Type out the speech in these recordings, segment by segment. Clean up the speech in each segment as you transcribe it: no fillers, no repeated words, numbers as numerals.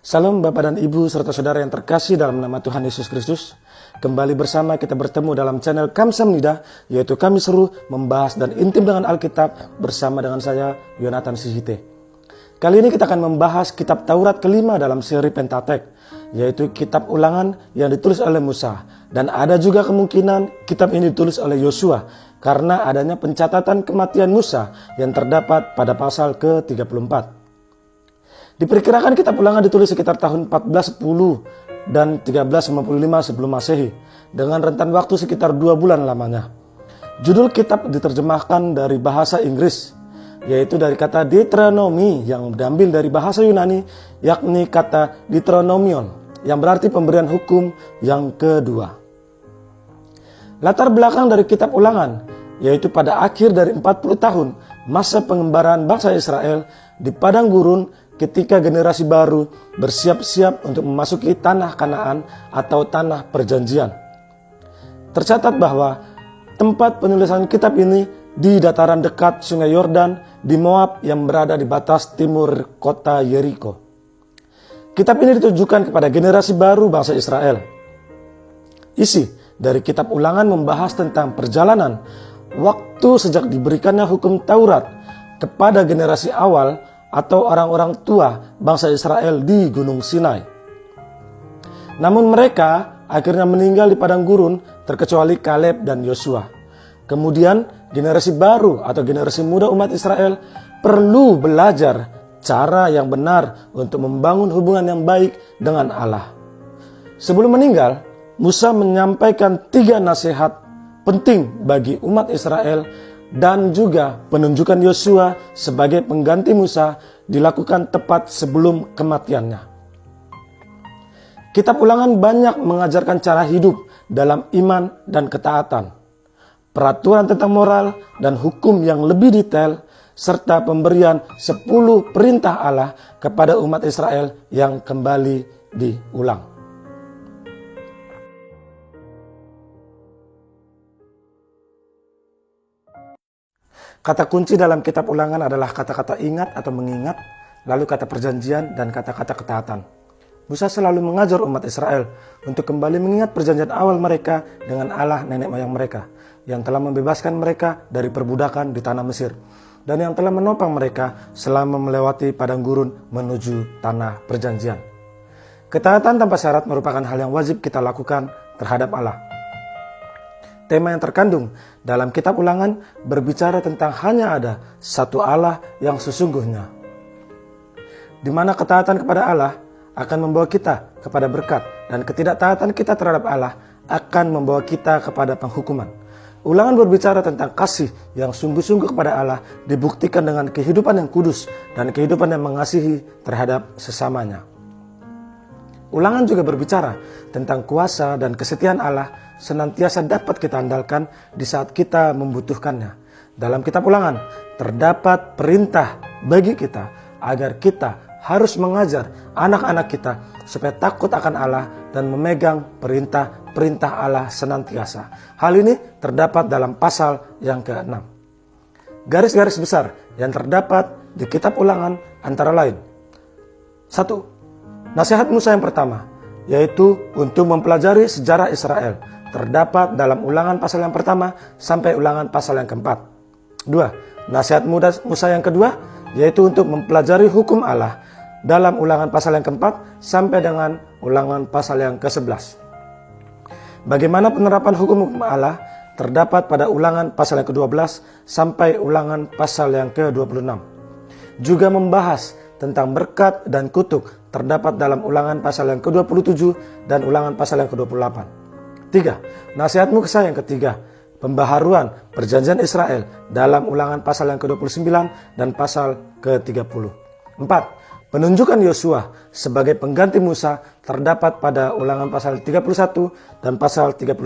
Salam Bapak dan Ibu serta saudara yang terkasih dalam nama Tuhan Yesus Kristus. Kembali bersama kita bertemu dalam channel Kamsam Nida, yaitu kami seru membahas dan intim dengan Alkitab bersama dengan saya, Yonatan Sihite. Kali ini kita akan membahas kitab Taurat kelima dalam seri Pentatek, yaitu kitab Ulangan yang ditulis oleh Musa. Dan ada juga kemungkinan kitab ini ditulis oleh Yosua, karena adanya pencatatan kematian Musa yang terdapat pada pasal ke-34. Diperkirakan kitab Ulangan ditulis sekitar tahun 1410 dan 1355 sebelum Masehi, dengan rentan waktu sekitar 2 bulan lamanya. Judul kitab diterjemahkan dari bahasa Inggris, yaitu dari kata Deuteronomy yang diambil dari bahasa Yunani, yakni kata Deuteronomion, yang berarti pemberian hukum yang kedua. Latar belakang dari kitab Ulangan, yaitu pada akhir dari 40 tahun masa pengembaraan bangsa Israel di padang gurun, ketika generasi baru bersiap-siap untuk memasuki tanah Kanaan atau tanah perjanjian. Tercatat bahwa tempat penulisan kitab ini di dataran dekat Sungai Yordan di Moab yang berada di batas timur kota Yeriko. Kitab ini ditujukan kepada generasi baru bangsa Israel. Isi dari kitab Ulangan membahas tentang perjalanan waktu sejak diberikannya hukum Taurat kepada generasi awal atau orang-orang tua bangsa Israel di Gunung Sinai. Namun mereka akhirnya meninggal di padang gurun, terkecuali Kaleb dan Yosua. Kemudian generasi baru atau generasi muda umat Israel perlu belajar cara yang benar untuk membangun hubungan yang baik dengan Allah. Sebelum meninggal, Musa menyampaikan 3 nasihat penting bagi umat Israel, dan juga penunjukan Yosua sebagai pengganti Musa dilakukan tepat sebelum kematiannya. Kitab Ulangan banyak mengajarkan cara hidup dalam iman dan ketaatan, peraturan tentang moral dan hukum yang lebih detail, serta pemberian 10 perintah Allah kepada umat Israel yang kembali diulang. Kata kunci dalam kitab Ulangan adalah kata-kata ingat atau mengingat, lalu kata perjanjian dan kata-kata ketaatan. Musa selalu mengajar umat Israel untuk kembali mengingat perjanjian awal mereka dengan Allah nenek moyang mereka, yang telah membebaskan mereka dari perbudakan di tanah Mesir, dan yang telah menopang mereka selama melewati padang gurun menuju tanah perjanjian. Ketaatan tanpa syarat merupakan hal yang wajib kita lakukan terhadap Allah. Tema yang terkandung dalam kitab Ulangan berbicara tentang hanya ada satu Allah yang sesungguhnya, di mana ketaatan kepada Allah akan membawa kita kepada berkat, dan ketidaktaatan kita terhadap Allah akan membawa kita kepada penghukuman. Ulangan berbicara tentang kasih yang sungguh-sungguh kepada Allah dibuktikan dengan kehidupan yang kudus dan kehidupan yang mengasihi terhadap sesamanya. Ulangan juga berbicara tentang kuasa dan kesetiaan Allah senantiasa dapat kita andalkan di saat kita membutuhkannya. Dalam kitab Ulangan terdapat perintah bagi kita agar kita harus mengajar anak-anak kita supaya takut akan Allah dan memegang perintah-perintah Allah senantiasa. Hal ini terdapat dalam pasal yang ke-6. Garis-garis besar yang terdapat di kitab Ulangan antara lain: 1. Nasihat Musa yang pertama, yaitu untuk mempelajari sejarah Israel, terdapat dalam Ulangan pasal yang pertama sampai Ulangan pasal yang keempat. 2. Nasihat Musa yang kedua, yaitu untuk mempelajari hukum Allah, dalam Ulangan pasal yang keempat sampai dengan Ulangan pasal yang ke-11. Bagaimana penerapan hukum Allah terdapat pada Ulangan pasal yang ke-12 sampai Ulangan pasal yang ke-26. Juga membahas tentang berkat dan kutuk terdapat dalam Ulangan pasal yang ke-27 dan Ulangan pasal yang ke-28. 3. Nasihat Musa yang ketiga, pembaharuan perjanjian Israel dalam Ulangan pasal yang ke-29 dan pasal ke-30. 4. Penunjukan Yosua sebagai pengganti Musa terdapat pada Ulangan pasal 31 dan pasal 32.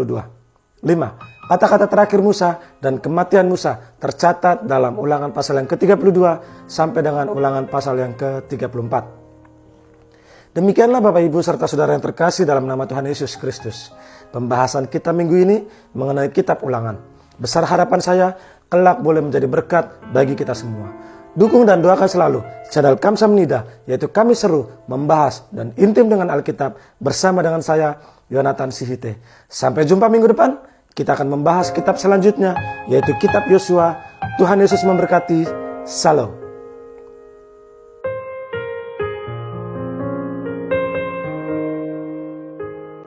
5. Kata-kata terakhir Musa dan kematian Musa tercatat dalam Ulangan pasal yang ke-32 sampai dengan Ulangan pasal yang ke-34. Demikianlah Bapak Ibu serta saudara yang terkasih dalam nama Tuhan Yesus Kristus, pembahasan kita minggu ini mengenai kitab Ulangan. Besar harapan saya kelak boleh menjadi berkat bagi kita semua. Dukung dan doakan selalu channel Kamsa Menida, yaitu kami seru, membahas, dan intim dengan Alkitab bersama dengan saya, Yonatan Sihite. Sampai jumpa minggu depan, kita akan membahas kitab selanjutnya, yaitu kitab Yosua. Tuhan Yesus memberkati. Salam.